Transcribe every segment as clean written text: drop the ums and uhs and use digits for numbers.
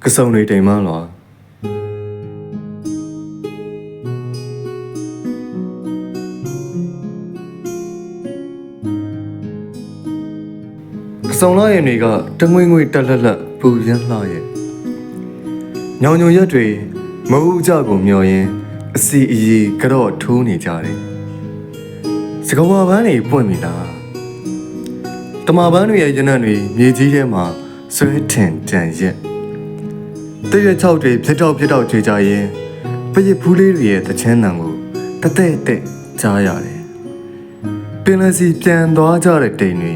ကစုံတွေတိမ်မလောကစုံလာရဲ့တွေကတငွေငွေတက်လက်လက်ပူရမ်းလှရဲ့ညောင်ညုံရက်တွေမဟုတ်ကြကိုမျောရင်းအစီအီကတော့ထိုးနေကြတယ်စကဝါပန်းတွေပွင့်ပြီလားတမပန်းတွေရဲ့ရနံ့တွေမြေကြီးထဲမှာဆွဲထင်တန်ရက်တရွက်6တွေဖြစ်တော့ကြွေကြရင်ပရစ်ဖူးလေးတွေရဲ့တချမ်းတန်ကိုတတဲ့တဲ့ကြားရတယ်ပင်လစီပြန်သွားကြတဲ့တိမ်တွေ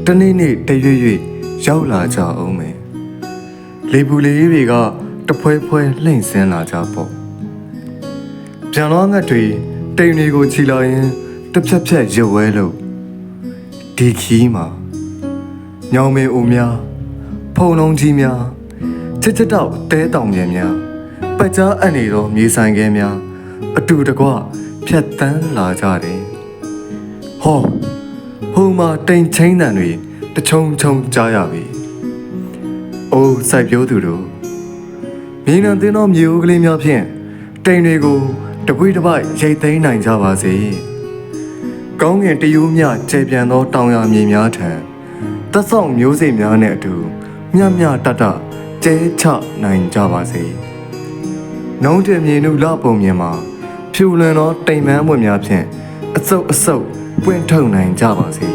တနေ့နေ့တရွရွရောက်လာကြအောင်မယ်လေပူလေးတွေကတဖွဲဖွဲလှိမ့်ဆင်းလာကြပေါ့ပြန်တော့ငတ်တွေတိမ်တွေကိုချီလာရင်တစ်ဖြက်ဖြက်ရွဝဲလို့ဒီခီးမှာညောင်မင်းဦးများဖုံလုံးကြီးများချစ်တော့တဲတောင်ပြန်များပတ်ကြားအပ်နေတော့မြေဆိုင်ခဲများအတူတကွဖြတ်တန်းလာကြတယ်ဟောဟိုမှာတိမ်ချင်းတန်တွေတချုံချုံကြားရပြီအိုးစိုက်ပြိုးသူတို့မြေနံတင်းသောမြေဦးကလေးများဖြင့်တိမ်တွေကိုတပွေးတစ်ပိုက်ရိတ်သိမ်းနိုင်ကြပါစေကောင်းကင်တယူးမြကျေပြန်သောတောင်ရမြေများထံသက်ဆောင်မျိုးစိတ်များနဲ့အတူမြမြတတကျဲချနိုင်ကြပါစေနှုံးတင်မြေနုလပုံမြင်မှာဖြူလွင်သောတိမ်မန်းပွင့်များဖြင့်အစုပ်ပွင့်ထုတ်နိုင်ကြပါစေ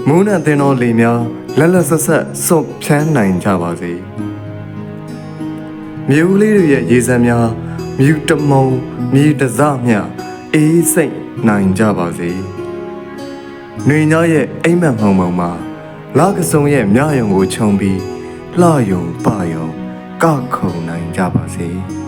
မုန်းနဲ့တင်သောလေများလက်လက်ဆက်ဆက်စွန့်ဖြန်းနိုင်ကြပါစေမြေဦးလေးတွေရဲ့ရေစံများမြူတမုံမြေတစမြအေးစိတ်နိုင်ကြပါစေ။နှွေညရဲ့အိမ်မက်မှုံမှုံမှာလာကစုံရဲ့မြယုံကိုခြုံပြီးလှယုံပယုံကခုံနိုင်ကြပါစေ။